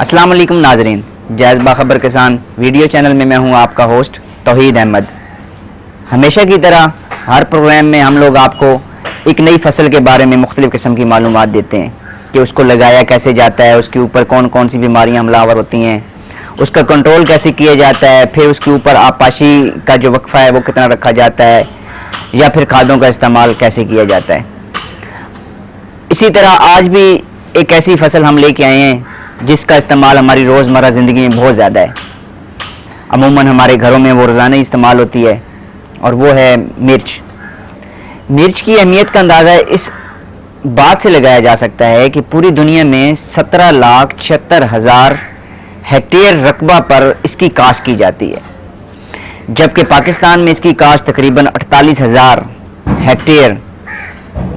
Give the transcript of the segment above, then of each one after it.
अस्सलाम वालेकुम नाजरीन, जायज़ बाखबर किसान वीडियो चैनल में मैं हूं आपका होस्ट तौहीद अहमद। हमेशा की तरह हर प्रोग्राम में हम लोग आपको एक नई फसल के बारे में मुख्तलिफ़ किस्म की मालूमात देते हैं कि उसको लगाया कैसे जाता है, उसके ऊपर कौन कौन सी बीमारियां हमलावर होती हैं, उसका कंट्रोल कैसे किया जाता है, फिर उसके ऊपर आपाशी का जो वक्फा है वो कितना रखा जाता है, या फिर खादों का इस्तेमाल कैसे किया जाता है। इसी तरह आज भी एक ऐसी फसल हम लेके आए हैं जिसका इस्तेमाल हमारी रोज़मर्रा ज़िंदगी में बहुत ज़्यादा है। अमूमन हमारे घरों में वो रोज़ाना इस्तेमाल होती है और वो है मिर्च। मिर्च की अहमियत का अंदाज़ा इस बात से लगाया जा सकता है कि पूरी दुनिया में 17,76,000 हेक्टेयर रकबा पर इसकी काश्त की जाती है, जबकि पाकिस्तान में इसकी काश्त तकरीबन 48,000 हेक्टेयर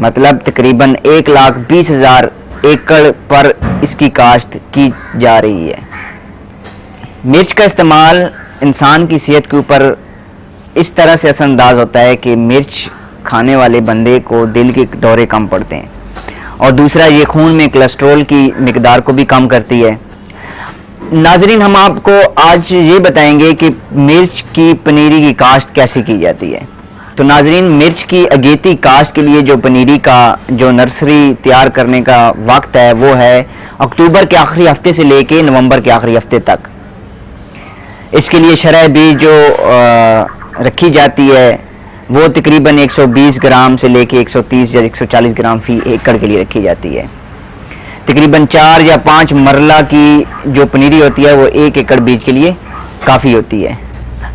मतलब तकरीबन 1,20,000 एकड़ पर इसकी काश्त की जा रही है। मिर्च का इस्तेमाल इंसान की सेहत के ऊपर इस तरह से असरअंदाज होता है कि मिर्च खाने वाले बंदे को दिल के दौरे कम पड़ते हैं, और दूसरा ये खून में कोलेस्ट्रॉल की मिकदार को भी कम करती है। नाजरीन, हम आपको आज ये बताएंगे कि मिर्च की पनीरी की काश्त कैसे की जाती है। तो नाजरीन, मिर्च की अगेती काश्त के लिए जो पनीरी का जो नर्सरी तैयार करने का वक्त है वो है अक्टूबर के आखिरी हफ्ते से लेके नवंबर के आखिरी हफ्ते तक। इसके लिए शरह बीज जो रखी जाती है वो तकरीबन 120 ग्राम से लेके 130 या 140 ग्राम फी एकड़ के लिए रखी जाती है। तकरीबन 4 या 5 मरला की जो पनीरी होती है वो 1 एकड़ बीज के लिए काफ़ी होती है।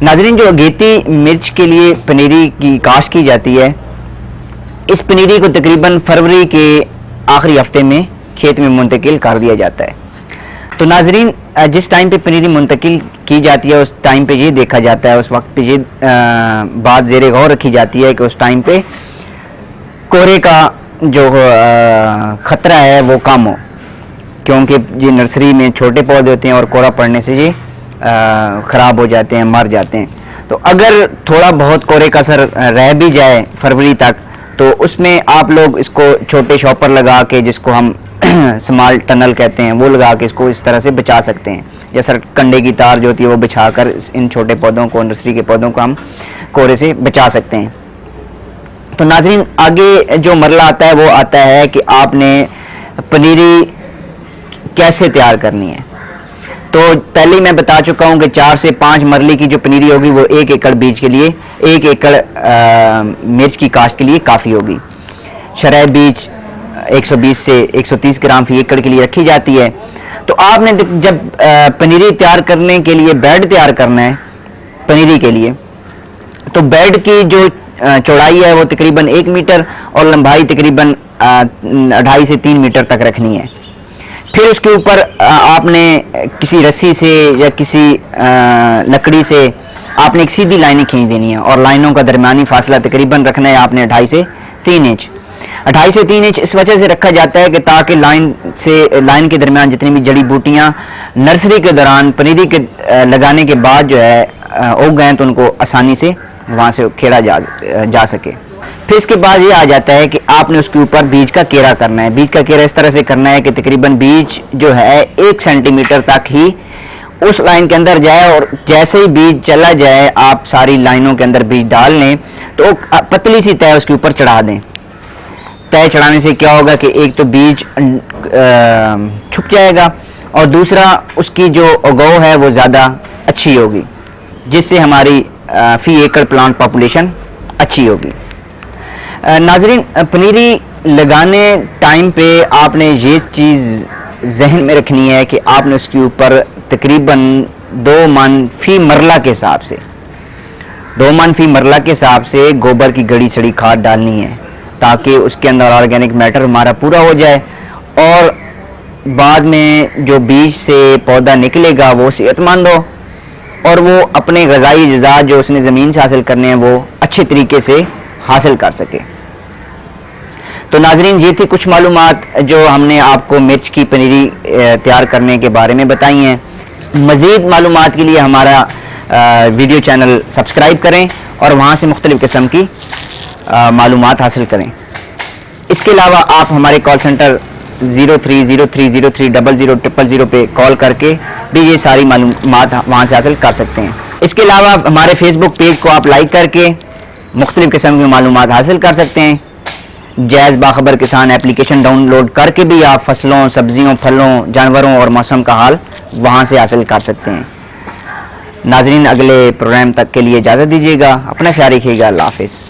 नाजरीन, जो अगेती मिर्च के लिए पनीरी की काश्त की जाती है, इस पनीरी को तकरीबन फरवरी के आखिरी हफ्ते में खेत में मुंतकिल कर दिया जाता है। तो नाजरीन, जिस टाइम पे पनीरी मुंतकिल की जाती है उस टाइम पे ये देखा जाता है, उस वक्त पे ये बात ज़ेरे गौर रखी जाती है कि उस टाइम पे कोहरे का जो ख़तरा है वो कम हो, क्योंकि ये नर्सरी में छोटे पौधे होते हैं और कोहरा पड़ने से ये ख़राब हो जाते हैं, मर जाते हैं। तो अगर थोड़ा बहुत कोहरे का असर रह भी जाए फरवरी तक, तो उसमें आप लोग इसको छोटे शॉपर लगा के, जिसको हम स्मॉल टनल कहते हैं, वो लगा के इसको इस तरह से बचा सकते हैं, या सर कंडे की तार जो होती है वो बिछाकर इन छोटे पौधों को, नर्सरी के पौधों को हम कोहरे से बचा सकते हैं। तो नाज़रीन, आगे जो मरला आता है वो आता है कि आपने पनीरी कैसे तैयार करनी है। तो पहले ही मैं बता चुका हूँ कि 4 से 5 मरले की जो पनीरी होगी वो 1 एकड़ बीज के लिए, 1 एकड़ मिर्च की काश्त के लिए काफ़ी होगी। शरह बीज 120 से 130 ग्राम फी एकड़ के लिए रखी जाती है। तो आपने जब पनीरी तैयार करने के लिए बेड तैयार करना है पनीरी के लिए, तो बेड की जो चौड़ाई है वो तकरीबन 1 मीटर और लंबाई तकरीबन 2.5 से 3 मीटर तक रखनी है। फिर उसके ऊपर आपने किसी रस्सी से या किसी लकड़ी से आपने एक सीधी लाइनें खींच देनी है, और लाइनों का दरमियानी फासला तकरीबन रखना है आपने 2.5 से 3 इंच। 2.5 से 3 इंच इस वजह से रखा जाता है कि ताकि लाइन के दरमियान जितनी भी जड़ी बूटियाँ नर्सरी के दौरान पनीरी के लगाने के बाद जो है उग गए तो उनको आसानी से वहाँ से खेड़ा जा सके। फिर इसके बाद ये आ जाता है कि आपने उसके ऊपर बीज का केरा करना है। बीज का केरा इस तरह से करना है कि तकरीबन बीज जो है 1 सेंटीमीटर तक ही उस लाइन के अंदर जाए, और जैसे ही बीज चला जाए आप सारी लाइनों के अंदर बीज डाल लें तो पतली सी तय उसके ऊपर चढ़ा दें। तय चढ़ाने से क्या होगा कि एक तो बीज छुप जाएगा और दूसरा उसकी जो उगाव है वो ज़्यादा अच्छी होगी, जिससे हमारी फी एकड़ प्लांट पॉपुलेशन अच्छी होगी। नाजरीन, पनीरी लगाने टाइम पे आपने ये चीज़ जहन में रखनी है कि आपने उसके ऊपर तकरीबन 2 मन फी मरला के हिसाब से 2 मन फी मरला के हिसाब से गोबर की गड़ी सड़ी खाद डालनी है, ताकि उसके अंदर ऑर्गेनिक मैटर हमारा पूरा हो जाए और बाद में जो बीज से पौधा निकलेगा वो सेहतमंद हो और वो अपने ग़िज़ाई अज़्ज़ा जो उसने ज़मीन से हासिल करने हैं वो अच्छे तरीके से हासिल कर सके। तो नाजरीन, ये थी कुछ मालूमात जो हमने आपको मिर्च की पनीरी तैयार करने के बारे में बताई हैं। मज़ीद मालूमात के लिए हमारा वीडियो चैनल सब्सक्राइब करें और वहाँ से मुख्तलिफ़ किस्म की मालूमात हासिल करें। इसके अलावा आप हमारे कॉल सेंटर 030303000000 पे कॉल करके भी ये सारी मालूमात वहाँ से हासिल कर सकते हैं। इसके अलावा हमारे फेसबुक पेज को आप लाइक करके मुख्तलिफ़ किस्म की मालूमात हासिल कर सकते हैं। जैज़ बाखबर किसान एप्लीकेशन डाउनलोड करके भी आप फसलों, सब्जियों, फलों, जानवरों और मौसम का हाल वहाँ से हासिल कर सकते हैं। नाज़रीन, अगले प्रोग्राम तक के लिए इजाज़त दीजिएगा। अपना ख्याल रखिएगा। अल्लाह हाफ़िज़।